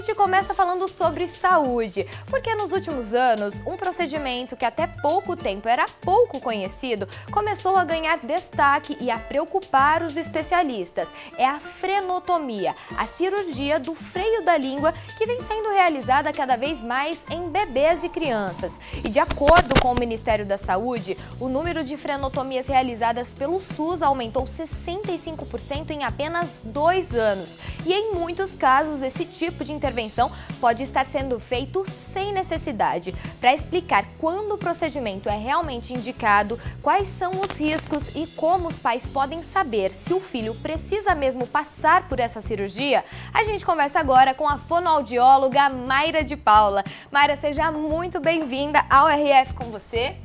gente começa falando sobre saúde, porque nos últimos anos, um procedimento que até pouco tempo era pouco conhecido, começou a ganhar destaque e a preocupar os especialistas. É a frenotomia, a cirurgia do freio da língua que vem sendo realizada cada vez mais em bebês e crianças. E de acordo com o Ministério da Saúde, o número de frenotomias realizadas pelo SUS aumentou 65% em apenas 2 anos. E em muitos casos, esse tipo de intervenção pode estar sendo feito sem necessidade. Para explicar quando o procedimento é realmente indicado, quais são os riscos e como os pais podem saber se o filho precisa mesmo passar por essa cirurgia, a gente conversa agora com a fonoaudióloga Mayra de Paula. Mayra, seja muito bem-vinda ao RF com você.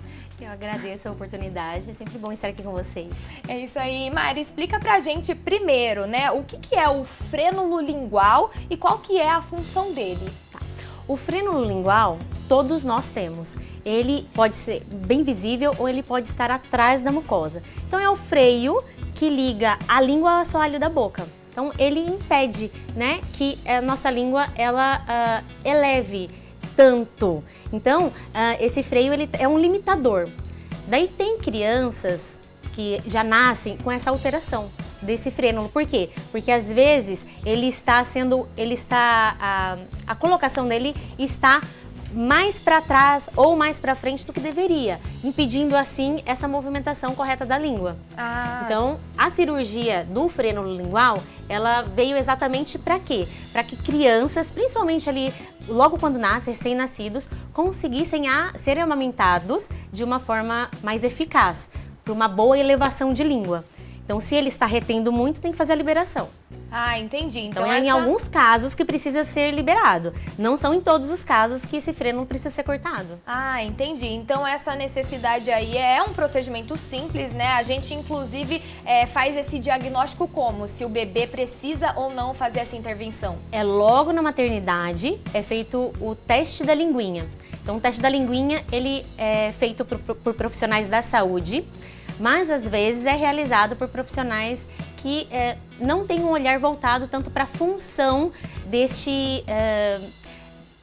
Eu agradeço a oportunidade, é sempre bom estar aqui com vocês. É isso aí, Mayra, explica pra gente primeiro, né, o que é o frênulo lingual e qual que é a função dele. O frênulo lingual, todos nós temos. Ele pode ser bem visível ou ele pode estar atrás da mucosa. Então é o freio que liga a língua ao assoalho da boca. Então ele impede, né, que a nossa língua ela eleve tanto. Então, esse freio ele é um limitador. Daí tem crianças que já nascem com essa alteração desse frênulo. Por quê? Porque às vezes a colocação dele está mais para trás ou mais para frente do que deveria, impedindo assim essa movimentação correta da língua. Então, a cirurgia do frênulo lingual, ela veio exatamente para quê? Para que crianças, principalmente ali logo quando nascem, recém-nascidos, conseguissem ser amamentados de uma forma mais eficaz, para uma boa elevação de língua. Então, se ele está retendo muito, tem que fazer a liberação. Ah, entendi. Então é em alguns casos que precisa ser liberado. Não são em todos os casos que esse frênulo precisa ser cortado. Ah, entendi. Então essa necessidade aí é um procedimento simples, né? A gente, inclusive, faz esse diagnóstico como? Se o bebê precisa ou não fazer essa intervenção? É logo na maternidade, é feito o teste da linguinha. Então o teste da linguinha, ele é feito por profissionais da saúde, mas às vezes é realizado por profissionais que não têm um olhar voltado tanto para a função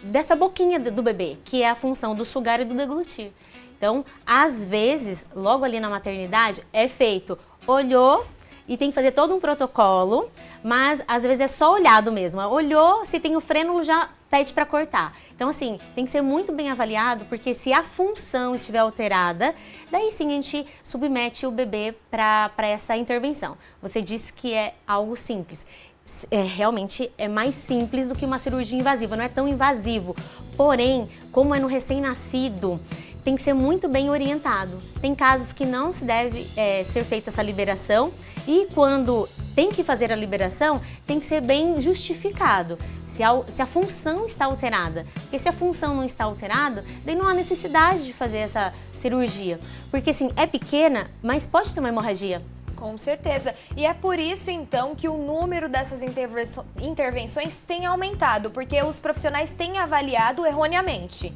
dessa boquinha do bebê, que é a função do sugar e do deglutir. Então, às vezes, logo ali na maternidade, é feito, olhou e tem que fazer todo um protocolo, mas às vezes é só olhado mesmo. Olhou, se tem o frênulo, já pede para cortar. Então, assim, tem que ser muito bem avaliado, porque se a função estiver alterada, daí sim a gente submete o bebê para essa intervenção. Você disse que é algo simples. Realmente é mais simples do que uma cirurgia invasiva, não é tão invasivo. Porém, como é no recém-nascido, tem que ser muito bem orientado. Tem casos que não se deve ser feita essa liberação e quando tem que fazer a liberação, tem que ser bem justificado se a função está alterada. Porque se a função não está alterada, daí não há necessidade de fazer essa cirurgia. Porque assim, é pequena, mas pode ter uma hemorragia. Com certeza. E é por isso, então, que o número dessas intervenções tem aumentado, porque os profissionais têm avaliado erroneamente.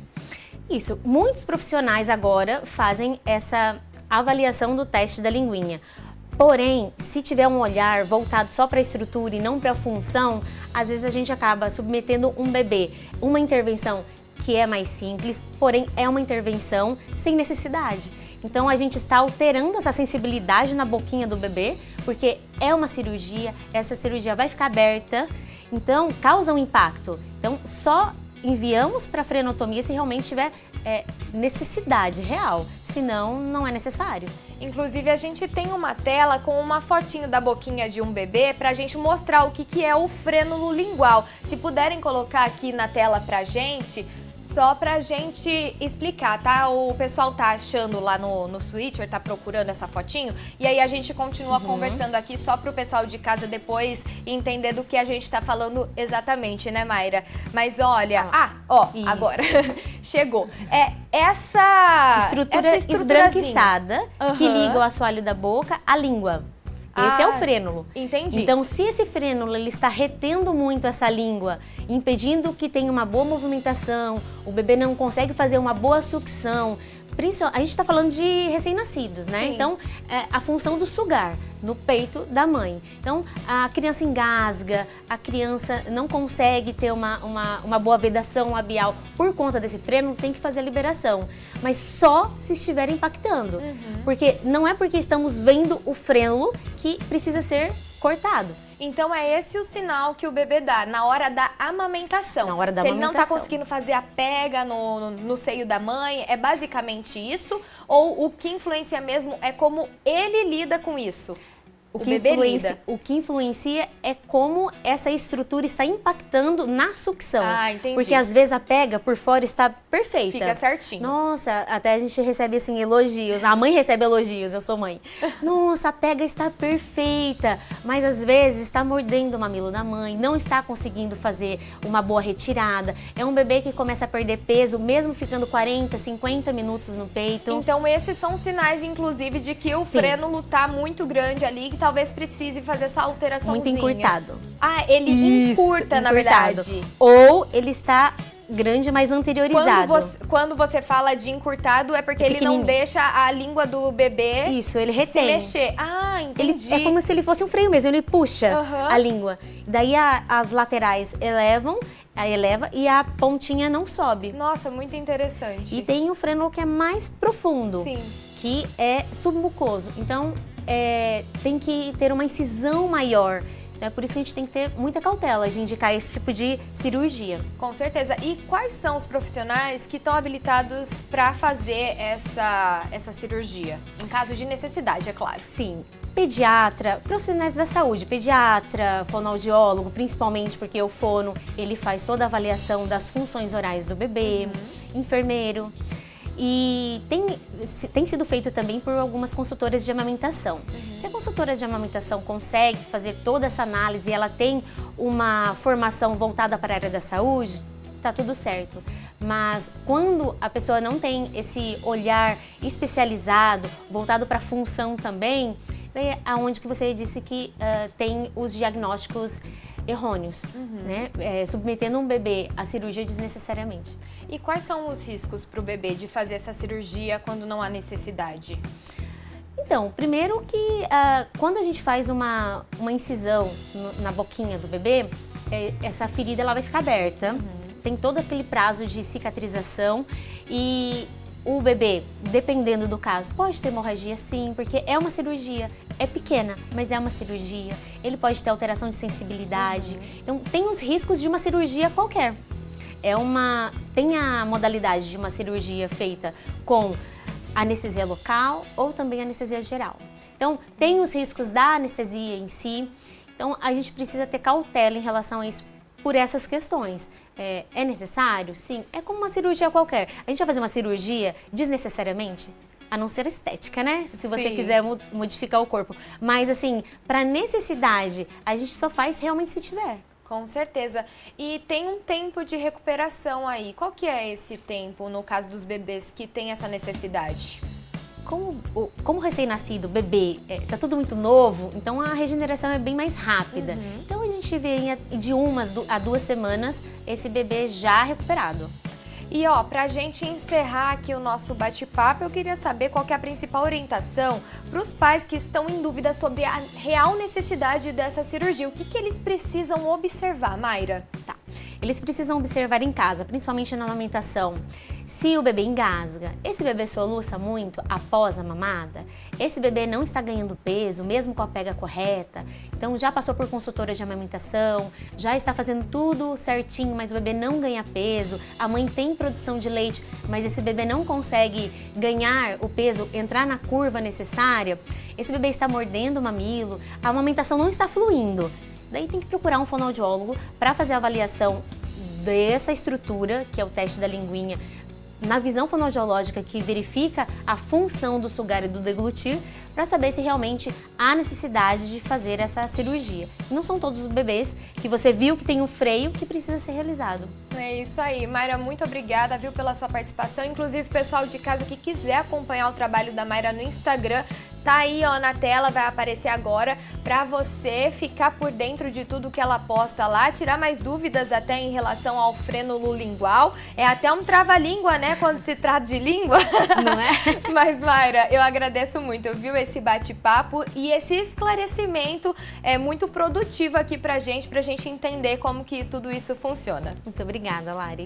Isso, muitos profissionais agora fazem essa avaliação do teste da linguinha. Porém, se tiver um olhar voltado só para a estrutura e não para a função, às vezes a gente acaba submetendo um bebê, uma intervenção que é mais simples, porém é uma intervenção sem necessidade. Então a gente está alterando essa sensibilidade na boquinha do bebê, porque é uma cirurgia, essa cirurgia vai ficar aberta, então causa um impacto. Então só enviamos para frenotomia se realmente tiver necessidade real, senão não é necessário. Inclusive a gente tem uma tela com uma fotinho da boquinha de um bebê para a gente mostrar o que é o frênulo lingual. Se puderem colocar aqui na tela pra gente, só pra gente explicar, tá? O pessoal tá achando lá no Switcher, tá procurando essa fotinho, e aí a gente continua conversando aqui só pro pessoal de casa depois entender do que a gente tá falando exatamente, né, Mayra? Mas olha, agora chegou. Essa estrutura esbranquiçada que liga o assoalho da boca à língua. Esse é o frênulo. Entendi. Então, se esse frênulo ele está retendo muito essa língua, impedindo que tenha uma boa movimentação, o bebê não consegue fazer uma boa sucção, A gente está falando de recém-nascidos, né? Sim. Então, a função do sugar no peito da mãe. Então, a criança engasga, a criança não consegue ter uma boa vedação labial por conta desse freno, tem que fazer a liberação. Mas só se estiver impactando. Porque não é porque estamos vendo o freno que precisa ser cortado. Então é esse o sinal que o bebê dá na hora da amamentação. Na hora da Se ele não está amamentação. conseguindo fazer a pega no seio da mãe, é basicamente isso? Ou o que influencia mesmo é como ele lida com isso? O que influencia é como essa estrutura está impactando na sucção. Ah, entendi. Porque às vezes a pega por fora está perfeita. Fica certinho. Nossa, até a gente recebe assim elogios. A mãe recebe elogios, eu sou mãe. Nossa, a pega está perfeita. Mas às vezes está mordendo o mamilo da mãe, não está conseguindo fazer uma boa retirada. É um bebê que começa a perder peso, mesmo ficando 40, 50 minutos no peito. Então esses são sinais, inclusive, de que o Sim. freno está muito grande ali, que talvez precise fazer essa alteraçãozinha. Muito encurtado. Ah, ele encurta, na verdade. Ou ele está grande, mas anteriorizado. Quando você fala de encurtado, é porque ele não deixa a língua do bebê Isso, ele se retém. mexer. Ah, entendi. É como se ele fosse um freio mesmo, ele puxa Aham. a língua. Daí as laterais eleva e a pontinha não sobe. Nossa, muito interessante. E tem o freno que é mais profundo, Sim. que é submucoso. Então, tem que ter uma incisão maior. É por isso que a gente tem que ter muita cautela de indicar esse tipo de cirurgia. Com certeza. E quais são os profissionais que estão habilitados para fazer essa cirurgia? Em caso de necessidade, é claro. Sim, pediatra, profissionais da saúde, pediatra, fonoaudiólogo, principalmente porque o fono, ele faz toda a avaliação das funções orais do bebê, enfermeiro. E tem sido feito também por algumas consultoras de amamentação. Se a consultora de amamentação consegue fazer toda essa análise e ela tem uma formação voltada para a área da saúde, tá tudo certo. Mas quando a pessoa não tem esse olhar especializado, voltado para a função também, é aonde que você disse que tem os diagnósticos errôneos, né? Submetendo um bebê à cirurgia desnecessariamente. E quais são os riscos para o bebê de fazer essa cirurgia quando não há necessidade? Então, primeiro que quando a gente faz uma incisão na boquinha do bebê, essa ferida ela vai ficar aberta, tem todo aquele prazo de cicatrização e o bebê, dependendo do caso, pode ter hemorragia sim, porque é uma cirurgia, é pequena, mas é uma cirurgia. Ele pode ter alteração de sensibilidade. Então, tem os riscos de uma cirurgia qualquer. Tem a modalidade de uma cirurgia feita com anestesia local ou também anestesia geral. Então, tem os riscos da anestesia em si. Então, a gente precisa ter cautela em relação a isso por essas questões. É necessário? Sim. É como uma cirurgia qualquer. A gente vai fazer uma cirurgia desnecessariamente? A não ser estética, né? Se você Sim. quiser modificar o corpo. Mas, assim, para necessidade, a gente só faz realmente se tiver. Com certeza. E tem um tempo de recuperação aí. Qual que é esse tempo no caso dos bebês que tem essa necessidade? Como recém-nascido, bebê, tá tudo muito novo, então a regeneração é bem mais rápida. Então a gente vê de 1 a 2 semanas esse bebê já recuperado. E ó, pra gente encerrar aqui o nosso bate-papo, eu queria saber qual que é a principal orientação para os pais que estão em dúvida sobre a real necessidade dessa cirurgia. O que eles precisam observar, Mayra? Tá. Eles precisam observar em casa, principalmente na amamentação, se o bebê engasga, esse bebê soluça muito após a mamada, esse bebê não está ganhando peso, mesmo com a pega correta, então já passou por consultora de amamentação, já está fazendo tudo certinho, mas o bebê não ganha peso, a mãe tem produção de leite, mas esse bebê não consegue ganhar o peso, entrar na curva necessária, esse bebê está mordendo o mamilo, a amamentação não está fluindo. Daí tem que procurar um fonoaudiólogo para fazer a avaliação dessa estrutura, que é o teste da linguinha, na visão fonoaudiológica que verifica a função do sugar e do deglutir, para saber se realmente há necessidade de fazer essa cirurgia. E não são todos os bebês que você viu que tem um freio que precisa ser realizado. É isso aí. Mayra, muito obrigada, viu, pela sua participação. Inclusive, pessoal de casa que quiser acompanhar o trabalho da Mayra no Instagram, Tá aí, ó, na tela, vai aparecer agora pra você ficar por dentro de tudo que ela posta lá, tirar mais dúvidas até em relação ao frênulo lingual. É até um trava-língua, né, quando se trata de língua. Não é? Mas, Mayra, eu agradeço muito, viu, esse bate-papo e esse esclarecimento é muito produtivo aqui pra gente entender como que tudo isso funciona. Muito obrigada, Lari.